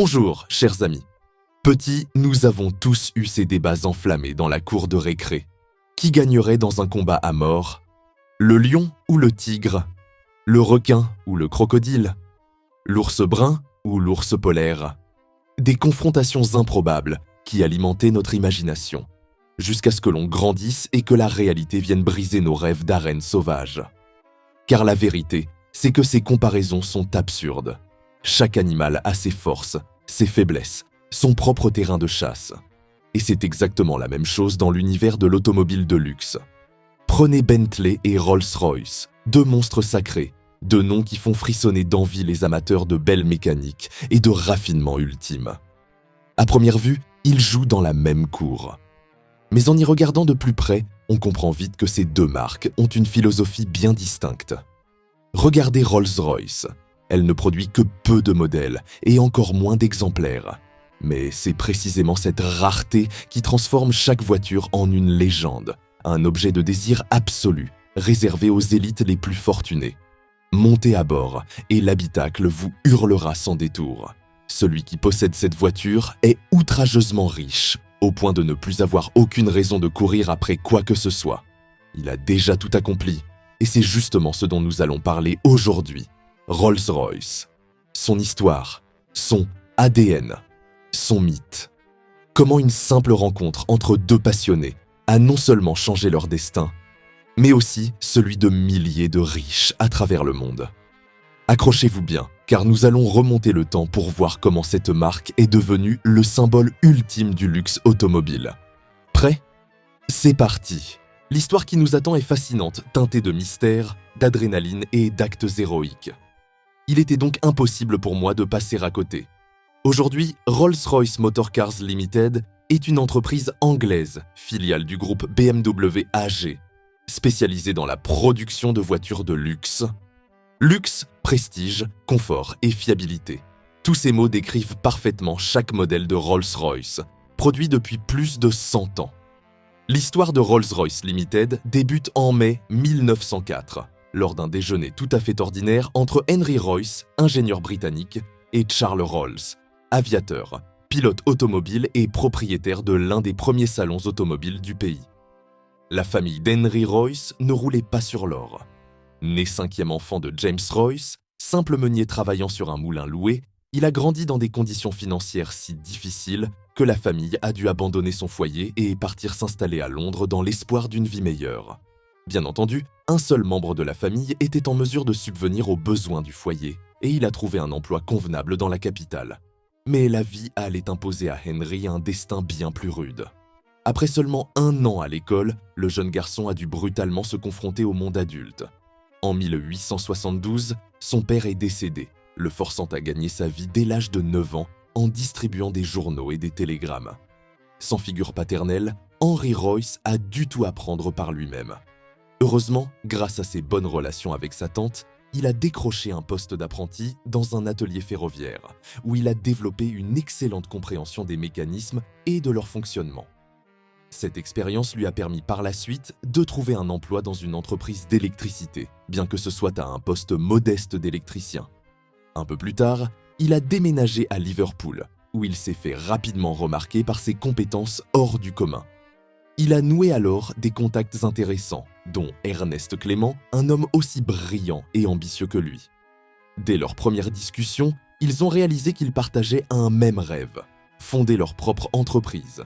Bonjour, chers amis. Petits, nous avons tous eu ces débats enflammés dans la cour de récré. Qui gagnerait dans un combat à mort? Le lion ou le tigre? Le requin ou le crocodile? L'ours brun ou l'ours polaire? Des confrontations improbables qui alimentaient notre imagination, jusqu'à ce que l'on grandisse et que la réalité vienne briser nos rêves d'arènes sauvages. Car la vérité, c'est que ces comparaisons sont absurdes. Chaque animal a ses forces, ses faiblesses, son propre terrain de chasse. Et c'est exactement la même chose dans l'univers de l'automobile de luxe. Prenez Bentley et Rolls-Royce, deux monstres sacrés, deux noms qui font frissonner d'envie les amateurs de belle mécanique et de raffinement ultime. À première vue, ils jouent dans la même cour. Mais en y regardant de plus près, on comprend vite que ces deux marques ont une philosophie bien distincte. Regardez Rolls-Royce. Elle ne produit que peu de modèles et encore moins d'exemplaires. Mais c'est précisément cette rareté qui transforme chaque voiture en une légende, un objet de désir absolu, réservé aux élites les plus fortunées. Montez à bord et l'habitacle vous hurlera sans détour. Celui qui possède cette voiture est outrageusement riche, au point de ne plus avoir aucune raison de courir après quoi que ce soit. Il a déjà tout accompli, et c'est justement ce dont nous allons parler aujourd'hui. Rolls-Royce, son histoire, son ADN, son mythe. Comment une simple rencontre entre deux passionnés a non seulement changé leur destin, mais aussi celui de milliers de riches à travers le monde. Accrochez-vous bien, car nous allons remonter le temps pour voir comment cette marque est devenue le symbole ultime du luxe automobile. Prêt? C'est parti! L'histoire qui nous attend est fascinante, teintée de mystère, d'adrénaline et d'actes héroïques. Il était donc impossible pour moi de passer à côté. Aujourd'hui, Rolls-Royce Motor Cars Limited est une entreprise anglaise, filiale du groupe BMW AG, spécialisée dans la production de voitures de luxe. Luxe, prestige, confort et fiabilité. Tous ces mots décrivent parfaitement chaque modèle de Rolls-Royce, produit depuis plus de 100 ans. L'histoire de Rolls-Royce Limited débute en mai 1904, lors d'un déjeuner tout à fait ordinaire entre Henry Royce, ingénieur britannique, et Charles Rolls, aviateur, pilote automobile et propriétaire de l'un des premiers salons automobiles du pays. La famille d'Henry Royce ne roulait pas sur l'or. Né cinquième enfant de James Royce, simple meunier travaillant sur un moulin loué, il a grandi dans des conditions financières si difficiles que la famille a dû abandonner son foyer et partir s'installer à Londres dans l'espoir d'une vie meilleure. Bien entendu, un seul membre de la famille était en mesure de subvenir aux besoins du foyer, et il a trouvé un emploi convenable dans la capitale. Mais la vie allait imposer à Henry un destin bien plus rude. Après seulement 1 an à l'école, le jeune garçon a dû brutalement se confronter au monde adulte. En 1872, son père est décédé, le forçant à gagner sa vie dès l'âge de 9 ans en distribuant des journaux et des télégrammes. Sans figure paternelle, Henry Royce a dû tout apprendre par lui-même. Heureusement, grâce à ses bonnes relations avec sa tante, il a décroché un poste d'apprenti dans un atelier ferroviaire, où il a développé une excellente compréhension des mécanismes et de leur fonctionnement. Cette expérience lui a permis par la suite de trouver un emploi dans une entreprise d'électricité, bien que ce soit à un poste modeste d'électricien. Un peu plus tard, il a déménagé à Liverpool, où il s'est fait rapidement remarquer par ses compétences hors du commun. Il a noué alors des contacts intéressants, dont Ernest Clément, un homme aussi brillant et ambitieux que lui. Dès leur première discussion, ils ont réalisé qu'ils partageaient un même rêve, fonder leur propre entreprise.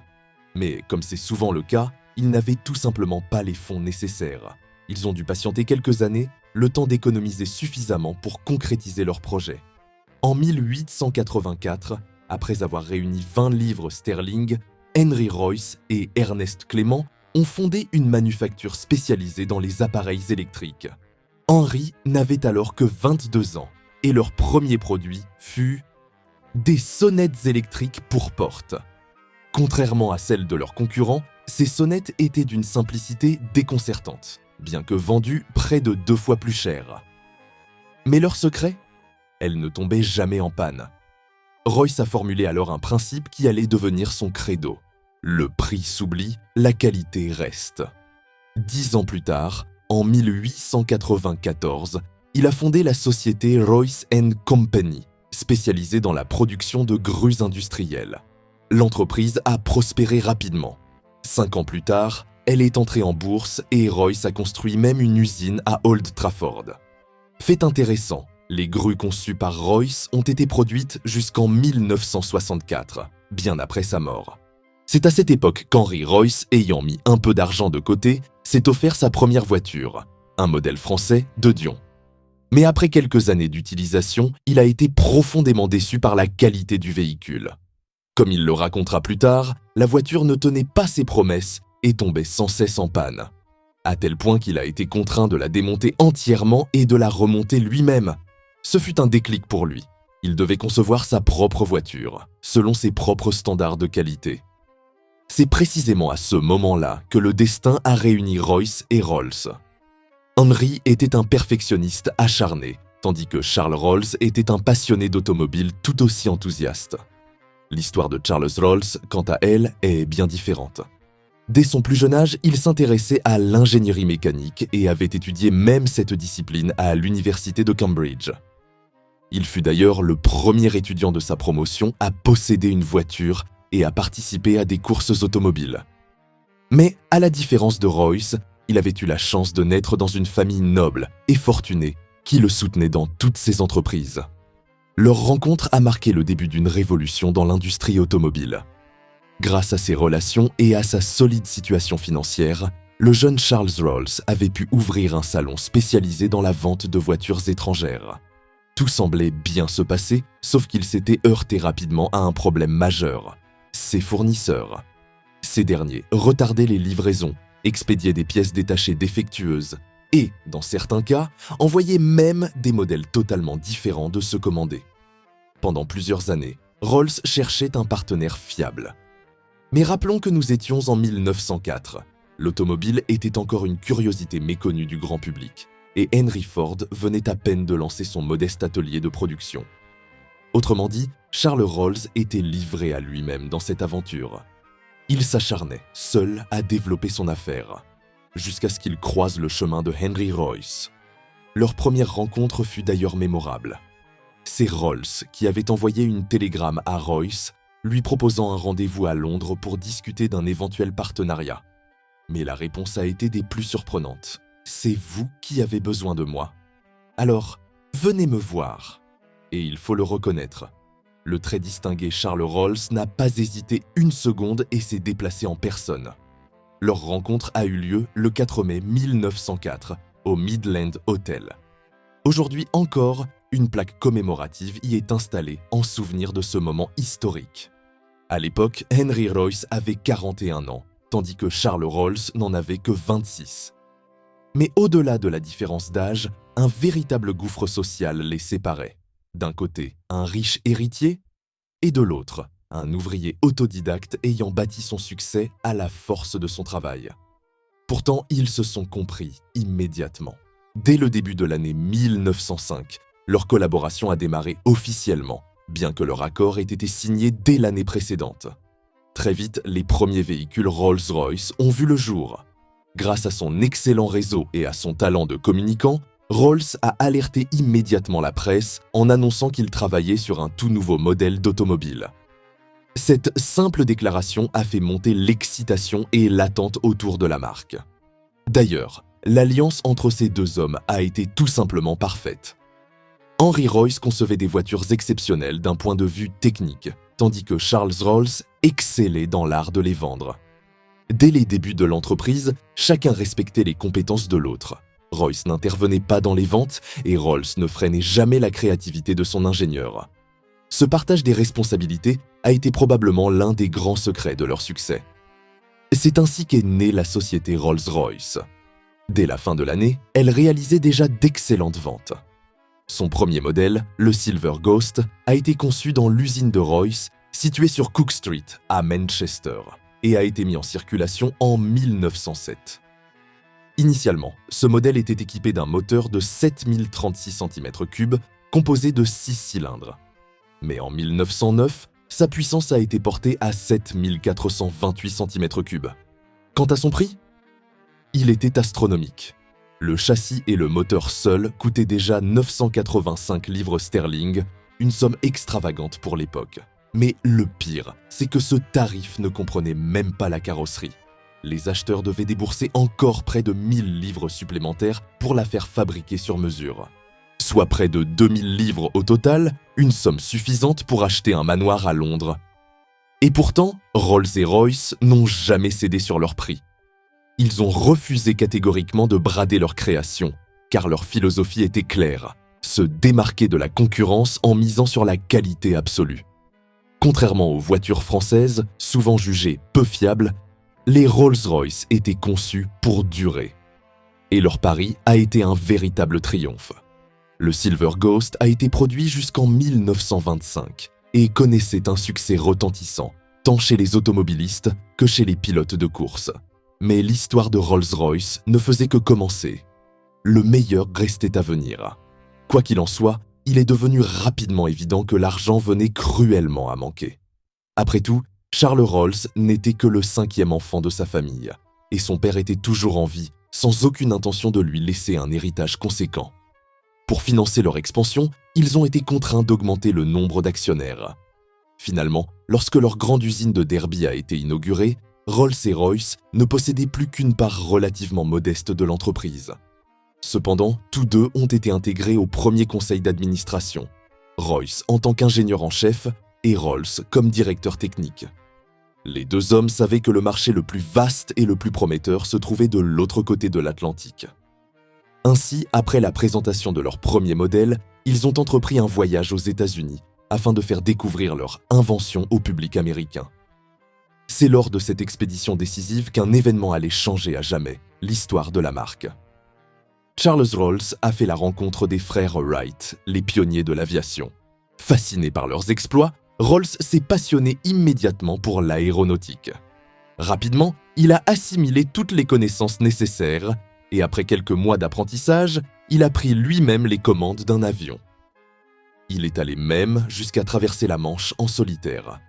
Mais comme c'est souvent le cas, ils n'avaient tout simplement pas les fonds nécessaires. Ils ont dû patienter quelques années, le temps d'économiser suffisamment pour concrétiser leur projet. En 1884, après avoir réuni 20 livres sterling, Henry Royce et Ernest Clément ont fondé une manufacture spécialisée dans les appareils électriques. Henry n'avait alors que 22 ans et leur premier produit fut des sonnettes électriques pour porte. Contrairement à celles de leurs concurrents, ces sonnettes étaient d'une simplicité déconcertante, bien que vendues près de 2 fois plus cher. Mais leur secret? Elles ne tombaient jamais en panne. Royce a formulé alors un principe qui allait devenir son credo. Le prix s'oublie, la qualité reste. 10 ans plus tard, en 1894, il a fondé la société Royce & Company, spécialisée dans la production de grues industrielles. L'entreprise a prospéré rapidement. 5 ans plus tard, elle est entrée en bourse et Royce a construit même une usine à Old Trafford. Fait intéressant, les grues conçues par Royce ont été produites jusqu'en 1964, bien après sa mort. C'est à cette époque qu'Henry Royce, ayant mis un peu d'argent de côté, s'est offert sa première voiture, un modèle français de Dion. Mais après quelques années d'utilisation, il a été profondément déçu par la qualité du véhicule. Comme il le racontera plus tard, la voiture ne tenait pas ses promesses et tombait sans cesse en panne, à tel point qu'il a été contraint de la démonter entièrement et de la remonter lui-même. Ce fut un déclic pour lui. Il devait concevoir sa propre voiture, selon ses propres standards de qualité. C'est précisément à ce moment-là que le destin a réuni Royce et Rolls. Henry était un perfectionniste acharné, tandis que Charles Rolls était un passionné d'automobile tout aussi enthousiaste. L'histoire de Charles Rolls, quant à elle, est bien différente. Dès son plus jeune âge, il s'intéressait à l'ingénierie mécanique et avait étudié même cette discipline à l'université de Cambridge. Il fut d'ailleurs le premier étudiant de sa promotion à posséder une voiture et à participer à des courses automobiles. Mais, à la différence de Royce, il avait eu la chance de naître dans une famille noble et fortunée qui le soutenait dans toutes ses entreprises. Leur rencontre a marqué le début d'une révolution dans l'industrie automobile. Grâce à ses relations et à sa solide situation financière, le jeune Charles Rolls avait pu ouvrir un salon spécialisé dans la vente de voitures étrangères. Tout semblait bien se passer, sauf qu'il s'était heurté rapidement à un problème majeur, ses fournisseurs. Ces derniers retardaient les livraisons, expédiaient des pièces détachées défectueuses et, dans certains cas, envoyaient même des modèles totalement différents de ceux commandés. Pendant plusieurs années, Rolls cherchait un partenaire fiable. Mais rappelons que nous étions en 1904. L'automobile était encore une curiosité méconnue du grand public, et Henry Ford venait à peine de lancer son modeste atelier de production. Autrement dit, Charles Rolls était livré à lui-même dans cette aventure. Il s'acharnait, seul, à développer son affaire, jusqu'à ce qu'il croise le chemin de Henry Royce. Leur première rencontre fut d'ailleurs mémorable. C'est Rolls qui avait envoyé une télégramme à Royce, lui proposant un rendez-vous à Londres pour discuter d'un éventuel partenariat. Mais la réponse a été des plus surprenantes. « C'est vous qui avez besoin de moi. Alors, venez me voir. » Et il faut le reconnaître. Le très distingué Charles Rolls n'a pas hésité une seconde et s'est déplacé en personne. Leur rencontre a eu lieu le 4 mai 1904 au Midland Hotel. Aujourd'hui encore, une plaque commémorative y est installée en souvenir de ce moment historique. À l'époque, Henry Royce avait 41 ans, tandis que Charles Rolls n'en avait que 26. Mais au-delà de la différence d'âge, un véritable gouffre social les séparait. D'un côté, un riche héritier, et de l'autre, un ouvrier autodidacte ayant bâti son succès à la force de son travail. Pourtant, ils se sont compris immédiatement. Dès le début de l'année 1905, leur collaboration a démarré officiellement, bien que leur accord ait été signé dès l'année précédente. Très vite, les premiers véhicules Rolls-Royce ont vu le jour. Grâce à son excellent réseau et à son talent de communicant, Rolls a alerté immédiatement la presse en annonçant qu'il travaillait sur un tout nouveau modèle d'automobile. Cette simple déclaration a fait monter l'excitation et l'attente autour de la marque. D'ailleurs, l'alliance entre ces deux hommes a été tout simplement parfaite. Henry Royce concevait des voitures exceptionnelles d'un point de vue technique, tandis que Charles Rolls excellait dans l'art de les vendre. Dès les débuts de l'entreprise, chacun respectait les compétences de l'autre. Royce n'intervenait pas dans les ventes et Rolls ne freinait jamais la créativité de son ingénieur. Ce partage des responsabilités a été probablement l'un des grands secrets de leur succès. C'est ainsi qu'est née la société Rolls-Royce. Dès la fin de l'année, elle réalisait déjà d'excellentes ventes. Son premier modèle, le Silver Ghost, a été conçu dans l'usine de Royce, située sur Cook Street, à Manchester, et a été mis en circulation en 1907. Initialement, ce modèle était équipé d'un moteur de 7036 cm3 composé de 6 cylindres. Mais en 1909, sa puissance a été portée à 7428 cm3. Quant à son prix, il était astronomique. Le châssis et le moteur seuls coûtaient déjà 985 livres sterling, une somme extravagante pour l'époque. Mais le pire, c'est que ce tarif ne comprenait même pas la carrosserie. Les acheteurs devaient débourser encore près de 1000 livres supplémentaires pour la faire fabriquer sur mesure. Soit près de 2000 livres au total, une somme suffisante pour acheter un manoir à Londres. Et pourtant, Rolls et Royce n'ont jamais cédé sur leur prix. Ils ont refusé catégoriquement de brader leur création, car leur philosophie était claire, se démarquer de la concurrence en misant sur la qualité absolue. Contrairement aux voitures françaises, souvent jugées peu fiables, les Rolls-Royce étaient conçus pour durer. Et leur pari a été un véritable triomphe. Le Silver Ghost a été produit jusqu'en 1925 et connaissait un succès retentissant, tant chez les automobilistes que chez les pilotes de course. Mais l'histoire de Rolls-Royce ne faisait que commencer. Le meilleur restait à venir. Quoi qu'il en soit, il est devenu rapidement évident que l'argent venait cruellement à manquer. Après tout, Charles Rolls n'était que le 5e enfant de sa famille, et son père était toujours en vie, sans aucune intention de lui laisser un héritage conséquent. Pour financer leur expansion, ils ont été contraints d'augmenter le nombre d'actionnaires. Finalement, lorsque leur grande usine de Derby a été inaugurée, Rolls et Royce ne possédaient plus qu'une part relativement modeste de l'entreprise. Cependant, tous deux ont été intégrés au premier conseil d'administration, Royce en tant qu'ingénieur en chef et Rolls comme directeur technique. Les deux hommes savaient que le marché le plus vaste et le plus prometteur se trouvait de l'autre côté de l'Atlantique. Ainsi, après la présentation de leur premier modèle, ils ont entrepris un voyage aux États-Unis afin de faire découvrir leur invention au public américain. C'est lors de cette expédition décisive qu'un événement allait changer à jamais l'histoire de la marque. Charles Rolls a fait la rencontre des frères Wright, les pionniers de l'aviation. Fasciné par leurs exploits, Rolls s'est passionné immédiatement pour l'aéronautique. Rapidement, il a assimilé toutes les connaissances nécessaires et après quelques mois d'apprentissage, il a pris lui-même les commandes d'un avion. Il est allé même jusqu'à traverser la Manche en solitaire.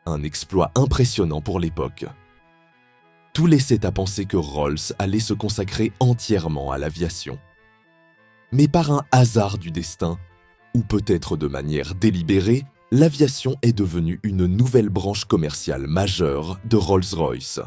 Un exploit impressionnant pour l'époque. Tout laissait à penser que Rolls allait se consacrer entièrement à l'aviation. Mais par un hasard du destin, ou peut-être de manière délibérée, l'aviation est devenue une nouvelle branche commerciale majeure de Rolls-Royce.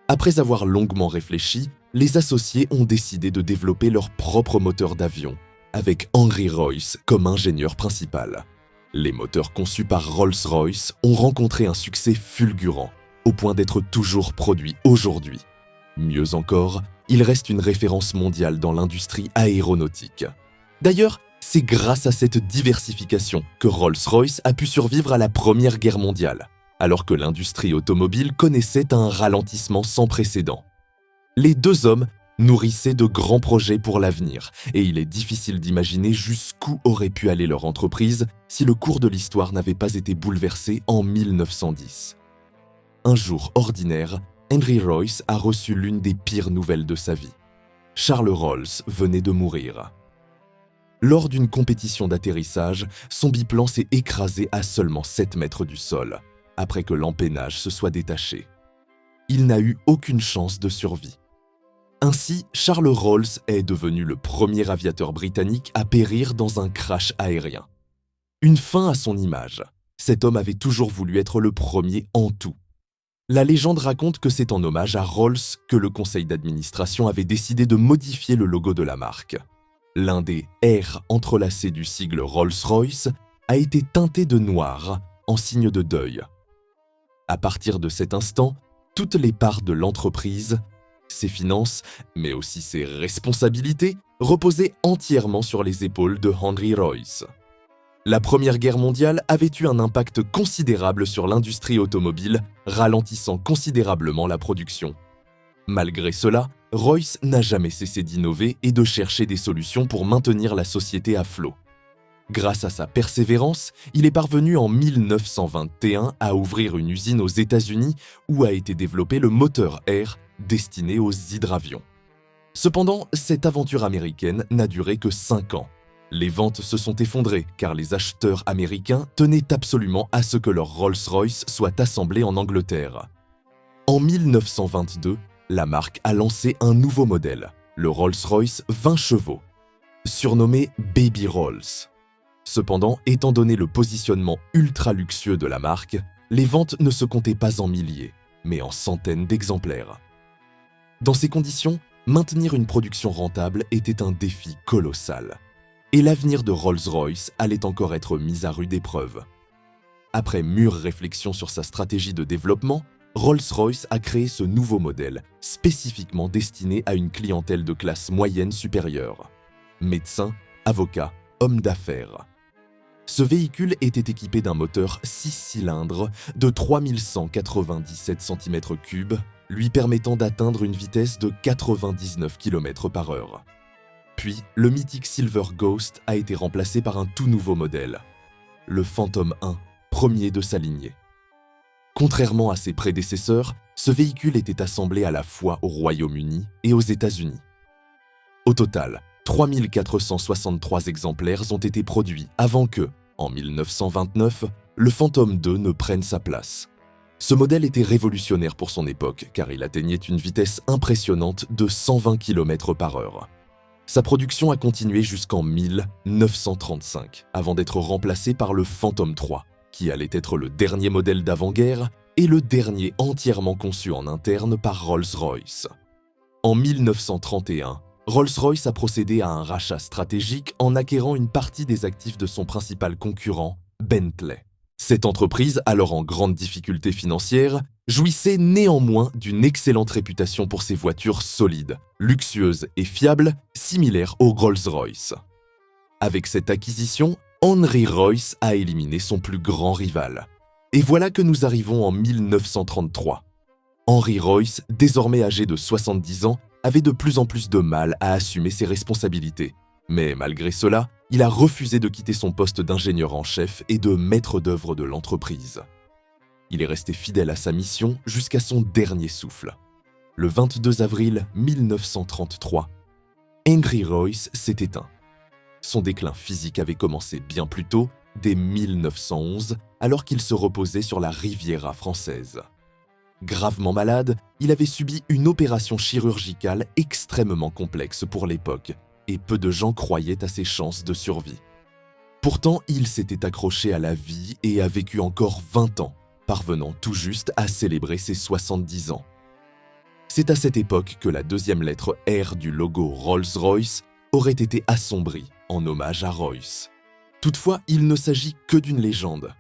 Après avoir longuement réfléchi, les associés ont décidé de développer leur propre moteur d'avion, avec Henry Royce comme ingénieur principal. Les moteurs conçus par Rolls-Royce ont rencontré un succès fulgurant, au point d'être toujours produits aujourd'hui. Mieux encore, il reste une référence mondiale dans l'industrie aéronautique. D'ailleurs, c'est grâce à cette diversification que Rolls-Royce a pu survivre à la Première Guerre mondiale, alors que l'industrie automobile connaissait un ralentissement sans précédent. Les deux hommes nourrissaient de grands projets pour l'avenir, et il est difficile d'imaginer jusqu'où aurait pu aller leur entreprise si le cours de l'histoire n'avait pas été bouleversé en 1910. Un jour ordinaire, Henry Royce a reçu l'une des pires nouvelles de sa vie. Charles Rolls venait de mourir. Lors d'une compétition d'atterrissage, son biplan s'est écrasé à seulement 7 mètres du sol, après que l'empennage se soit détaché. Il n'a eu aucune chance de survie. Ainsi, Charles Rolls est devenu le premier aviateur britannique à périr dans un crash aérien. Une fin à son image. Cet homme avait toujours voulu être le premier en tout. La légende raconte que c'est en hommage à Rolls que le conseil d'administration avait décidé de modifier le logo de la marque. L'un des R entrelacés du sigle Rolls-Royce a été teinté de noir en signe de deuil. À partir de cet instant, toutes les parts de l'entreprise, ses finances, mais aussi ses responsabilités, reposaient entièrement sur les épaules de Henry Royce. La Première Guerre mondiale avait eu un impact considérable sur l'industrie automobile, ralentissant considérablement la production. Malgré cela, Royce n'a jamais cessé d'innover et de chercher des solutions pour maintenir la société à flot. Grâce à sa persévérance, il est parvenu en 1921 à ouvrir une usine aux États-Unis où a été développé le moteur R destiné aux hydravions. Cependant, cette aventure américaine n'a duré que 5 ans. Les ventes se sont effondrées car les acheteurs américains tenaient absolument à ce que leur Rolls-Royce soit assemblé en Angleterre. En 1922, la marque a lancé un nouveau modèle, le Rolls-Royce 20 chevaux, surnommé Baby Rolls. Cependant, étant donné le positionnement ultra luxueux de la marque, les ventes ne se comptaient pas en milliers, mais en centaines d'exemplaires. Dans ces conditions, maintenir une production rentable était un défi colossal. Et l'avenir de Rolls-Royce allait encore être mis à rude épreuve. Après mûre réflexion sur sa stratégie de développement, Rolls-Royce a créé ce nouveau modèle, spécifiquement destiné à une clientèle de classe moyenne supérieure. Médecins, avocats, hommes d'affaires. Ce véhicule était équipé d'un moteur 6 cylindres de 3197 cm3, lui permettant d'atteindre une vitesse de 99 km/h. Puis, le mythique Silver Ghost a été remplacé par un tout nouveau modèle, le Phantom 1, premier de sa lignée. Contrairement à ses prédécesseurs, ce véhicule était assemblé à la fois au Royaume-Uni et aux États-Unis. Au total, 3463 exemplaires ont été produits avant que, en 1929, le Phantom 2 ne prenne sa place. Ce modèle était révolutionnaire pour son époque car il atteignait une vitesse impressionnante de 120 km/h. Sa production a continué jusqu'en 1935 avant d'être remplacé par le Phantom 3, qui allait être le dernier modèle d'avant-guerre et le dernier entièrement conçu en interne par Rolls-Royce. En 1931, Rolls-Royce a procédé à un rachat stratégique en acquérant une partie des actifs de son principal concurrent, Bentley. Cette entreprise, alors en grande difficulté financière, jouissait néanmoins d'une excellente réputation pour ses voitures solides, luxueuses et fiables, similaires aux Rolls-Royce. Avec cette acquisition, Henry Royce a éliminé son plus grand rival. Et voilà que nous arrivons en 1933. Henry Royce, désormais âgé de 70 ans, avait de plus en plus de mal à assumer ses responsabilités. Mais malgré cela, il a refusé de quitter son poste d'ingénieur en chef et de maître d'œuvre de l'entreprise. Il est resté fidèle à sa mission jusqu'à son dernier souffle. Le 22 avril 1933, Henry Royce s'est éteint. Son déclin physique avait commencé bien plus tôt, dès 1911, alors qu'il se reposait sur la Riviera française. Gravement malade, il avait subi une opération chirurgicale extrêmement complexe pour l'époque, et peu de gens croyaient à ses chances de survie. Pourtant, il s'était accroché à la vie et a vécu encore 20 ans, parvenant tout juste à célébrer ses 70 ans. C'est à cette époque que la deuxième lettre R du logo Rolls-Royce aurait été assombrie en hommage à Royce. Toutefois, il ne s'agit que d'une légende.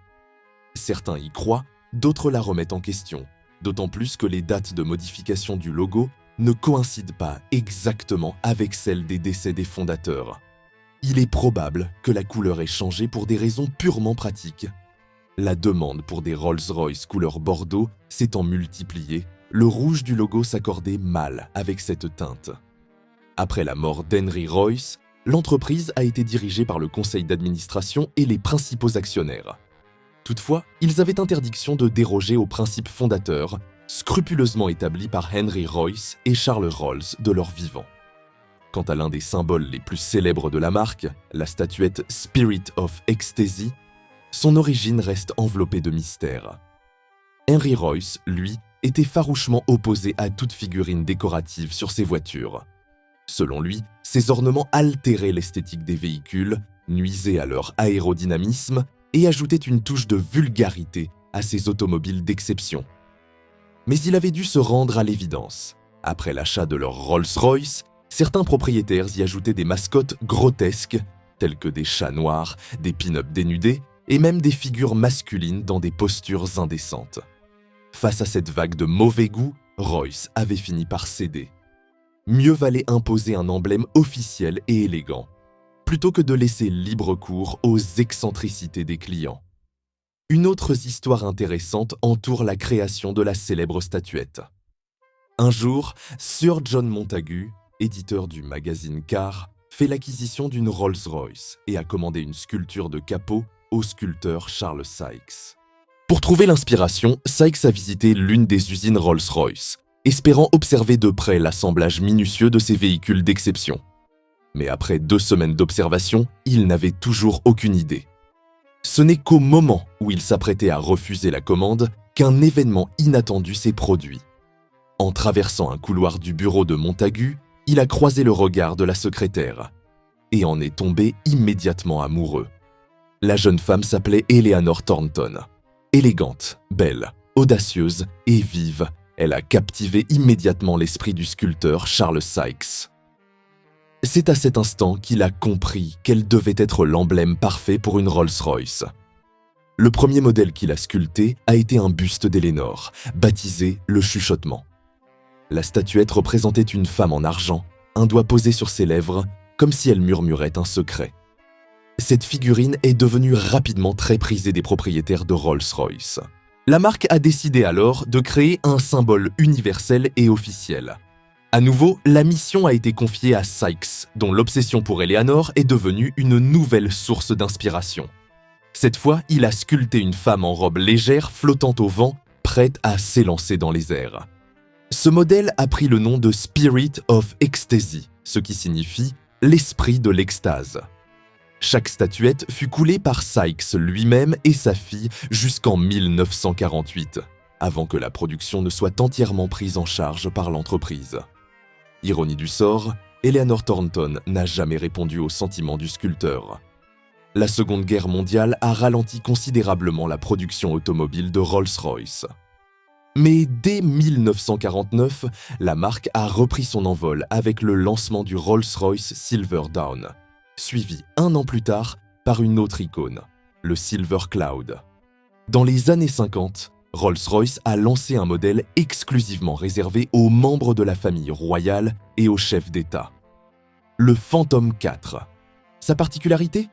Certains y croient, d'autres la remettent en question, d'autant plus que les dates de modification du logo ne coïncident pas exactement avec celles des décès des fondateurs. Il est probable que la couleur ait changé pour des raisons purement pratiques. La demande pour des Rolls-Royce couleur bordeaux s'étant multipliée, le rouge du logo s'accordait mal avec cette teinte. Après la mort d'Henry Royce, l'entreprise a été dirigée par le conseil d'administration et les principaux actionnaires. Toutefois, ils avaient interdiction de déroger aux principes fondateurs, scrupuleusement établis par Henry Royce et Charles Rolls de leur vivant. Quant à l'un des symboles les plus célèbres de la marque, la statuette Spirit of Ecstasy, son origine reste enveloppée de mystère. Henry Royce, lui, était farouchement opposé à toute figurine décorative sur ses voitures. Selon lui, ces ornements altéraient l'esthétique des véhicules, nuisaient à leur aérodynamisme et ajoutaient une touche de vulgarité à ces automobiles d'exception. Mais il avait dû se rendre à l'évidence. Après l'achat de leur Rolls-Royce, certains propriétaires y ajoutaient des mascottes grotesques, telles que des chats noirs, des pin-up dénudés et même des figures masculines dans des postures indécentes. Face à cette vague de mauvais goût, Royce avait fini par céder. Mieux valait imposer un emblème officiel et élégant, plutôt que de laisser libre cours aux excentricités des clients. Une autre histoire intéressante entoure la création de la célèbre statuette. Un jour, Sir John Montagu, éditeur du magazine Car, fait l'acquisition d'une Rolls-Royce et a commandé une sculpture de capot au sculpteur Charles Sykes. Pour trouver l'inspiration, Sykes a visité l'une des usines Rolls-Royce, espérant observer de près l'assemblage minutieux de ces véhicules d'exception. Mais après 2 semaines d'observation, il n'avait toujours aucune idée. Ce n'est qu'au moment où il s'apprêtait à refuser la commande qu'un événement inattendu s'est produit. En traversant un couloir du bureau de Montagu, il a croisé le regard de la secrétaire et en est tombé immédiatement amoureux. La jeune femme s'appelait Eleanor Thornton. Élégante, belle, audacieuse et vive, elle a captivé immédiatement l'esprit du sculpteur Charles Sykes. C'est à cet instant qu'il a compris qu'elle devait être l'emblème parfait pour une Rolls-Royce. Le premier modèle qu'il a sculpté a été un buste d'Eleanor, baptisé le chuchotement. La statuette représentait une femme en argent, un doigt posé sur ses lèvres, comme si elle murmurait un secret. Cette figurine est devenue rapidement très prisée des propriétaires de Rolls-Royce. La marque a décidé alors de créer un symbole universel et officiel. À nouveau, la mission a été confiée à Sykes, dont l'obsession pour Eleanor est devenue une nouvelle source d'inspiration. Cette fois, il a sculpté une femme en robe légère flottant au vent, prête à s'élancer dans les airs. Ce modèle a pris le nom de Spirit of Ecstasy, ce qui signifie « l'esprit de l'extase ». Chaque statuette fut coulée par Sykes lui-même et sa fille jusqu'en 1948, avant que la production ne soit entièrement prise en charge par l'entreprise. Ironie du sort, Eleanor Thornton n'a jamais répondu aux sentiments du sculpteur. La Seconde Guerre mondiale a ralenti considérablement la production automobile de Rolls-Royce. Mais dès 1949, la marque a repris son envol avec le lancement du Rolls-Royce Silver Dawn, suivi un an plus tard par une autre icône, le Silver Cloud. Dans les années 50, Rolls-Royce a lancé un modèle exclusivement réservé aux membres de la famille royale et aux chefs d'État. Le Phantom 4. Sa particularité ?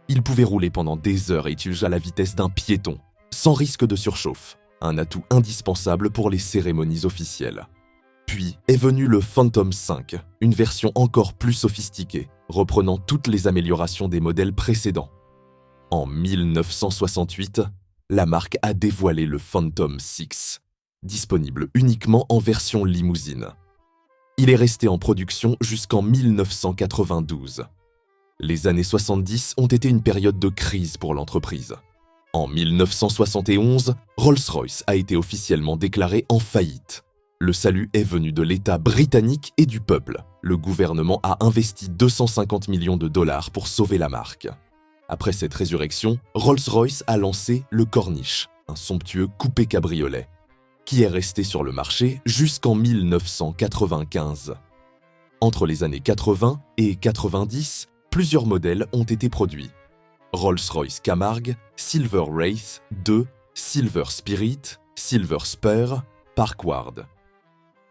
Il pouvait rouler pendant des heures et à la vitesse d'un piéton, sans risque de surchauffe, un atout indispensable pour les cérémonies officielles. Puis est venu le Phantom 5, une version encore plus sophistiquée, reprenant toutes les améliorations des modèles précédents. En 1968, la marque a dévoilé le Phantom 6, disponible uniquement en version limousine. Il est resté en production jusqu'en 1992. Les années 70 ont été une période de crise pour l'entreprise. En 1971, Rolls-Royce a été officiellement déclaré en faillite. Le salut est venu de l'État britannique et du peuple. Le gouvernement a investi 250 millions de dollars pour sauver la marque. Après cette résurrection, Rolls-Royce a lancé le Corniche, un somptueux coupé cabriolet, qui est resté sur le marché jusqu'en 1995. Entre les années 80 et 90, plusieurs modèles ont été produits. Rolls-Royce Camargue, Silver Wraith 2, Silver Spirit, Silver Spur, Parkward.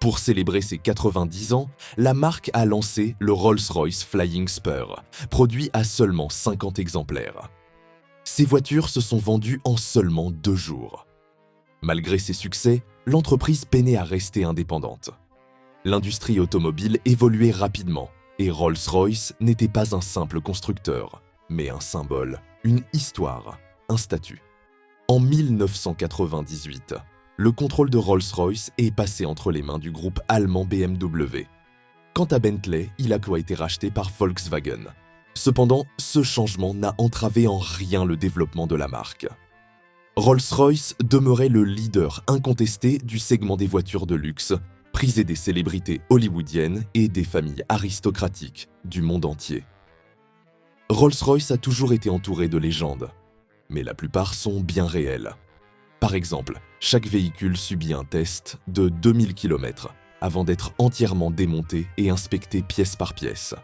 Pour célébrer ses 90 ans, la marque a lancé le Rolls-Royce Flying Spur, produit à seulement 50 exemplaires. Ces voitures se sont vendues en seulement 2 jours. Malgré ses succès, l'entreprise peinait à rester indépendante. L'industrie automobile évoluait rapidement et Rolls-Royce n'était pas un simple constructeur, mais un symbole, une histoire, un statut. En 1998, le contrôle de Rolls-Royce est passé entre les mains du groupe allemand BMW. Quant à Bentley, il a été racheté par Volkswagen. Cependant, ce changement n'a entravé en rien le développement de la marque. Rolls-Royce demeurait le leader incontesté du segment des voitures de luxe, prisé des célébrités hollywoodiennes et des familles aristocratiques du monde entier. Rolls-Royce a toujours été entouré de légendes, mais la plupart sont bien réelles. Par exemple, chaque véhicule subit un test de 2000 km avant d'être entièrement démonté et inspecté pièce par pièce.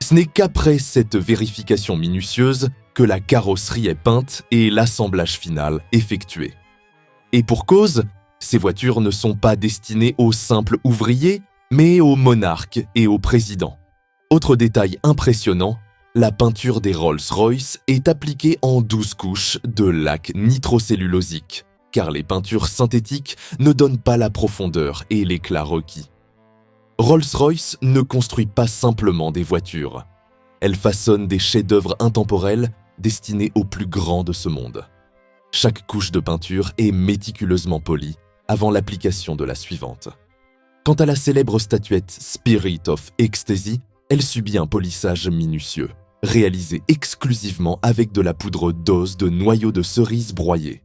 Ce n'est qu'après cette vérification minutieuse que la carrosserie est peinte et l'assemblage final effectué. Et pour cause, ces voitures ne sont pas destinées aux simples ouvriers, mais aux monarques et aux présidents. Autre détail impressionnant, la peinture des Rolls-Royce est appliquée en 12 couches de lac nitrocellulosique, car les peintures synthétiques ne donnent pas la profondeur et l'éclat requis. Rolls-Royce ne construit pas simplement des voitures. Elle façonne des chefs-d'œuvre intemporels destinés aux plus grands de ce monde. Chaque couche de peinture est méticuleusement polie avant l'application de la suivante. Quant à la célèbre statuette Spirit of Ecstasy, elle subit un polissage minutieux, réalisé exclusivement avec de la poudre d'ose de noyaux de cerises broyés.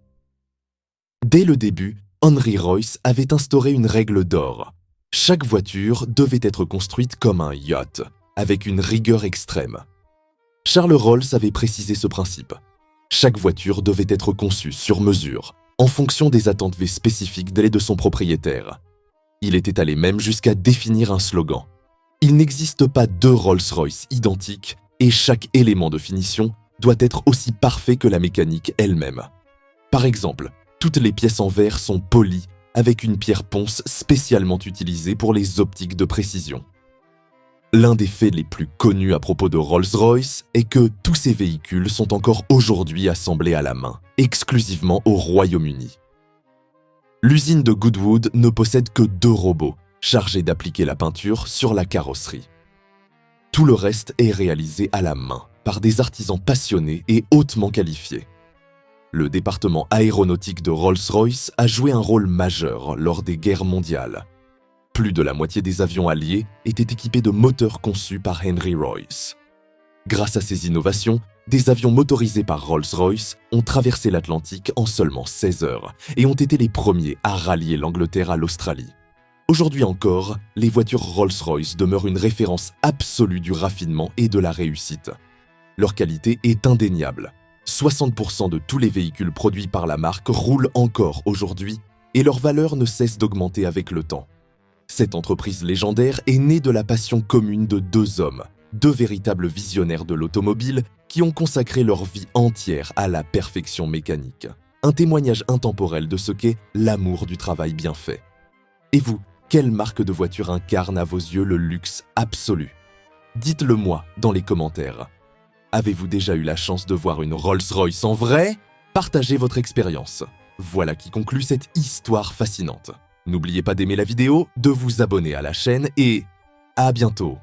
Dès le début, Henry Royce avait instauré une règle d'or. Chaque voiture devait être construite comme un yacht, avec une rigueur extrême. Charles Rolls avait précisé ce principe. Chaque voiture devait être conçue sur mesure, en fonction des attentes V spécifiques de son propriétaire. Il était allé même jusqu'à définir un slogan. Il n'existe pas deux Rolls-Royce identiques et chaque élément de finition doit être aussi parfait que la mécanique elle-même. Par exemple, toutes les pièces en verre sont polies avec une pierre ponce spécialement utilisée pour les optiques de précision. L'un des faits les plus connus à propos de Rolls-Royce est que tous ces véhicules sont encore aujourd'hui assemblés à la main, exclusivement au Royaume-Uni. L'usine de Goodwood ne possède que 2 robots chargés d'appliquer la peinture sur la carrosserie. Tout le reste est réalisé à la main par des artisans passionnés et hautement qualifiés. Le département aéronautique de Rolls-Royce a joué un rôle majeur lors des guerres mondiales. Plus de la moitié des avions alliés étaient équipés de moteurs conçus par Henry Royce. Grâce à ces innovations, des avions motorisés par Rolls-Royce ont traversé l'Atlantique en seulement 16 heures et ont été les premiers à rallier l'Angleterre à l'Australie. Aujourd'hui encore, les voitures Rolls-Royce demeurent une référence absolue du raffinement et de la réussite. Leur qualité est indéniable. 60% de tous les véhicules produits par la marque roulent encore aujourd'hui et leur valeur ne cesse d'augmenter avec le temps. Cette entreprise légendaire est née de la passion commune de 2 hommes, 2 véritables visionnaires de l'automobile qui ont consacré leur vie entière à la perfection mécanique. Un témoignage intemporel de ce qu'est l'amour du travail bien fait. Et vous, quelle marque de voiture incarne à vos yeux le luxe absolu? Dites-le moi dans les commentaires. Avez-vous déjà eu la chance de voir une Rolls-Royce en vrai? Partagez votre expérience. Voilà qui conclut cette histoire fascinante. N'oubliez pas d'aimer la vidéo, de vous abonner à la chaîne et à bientôt.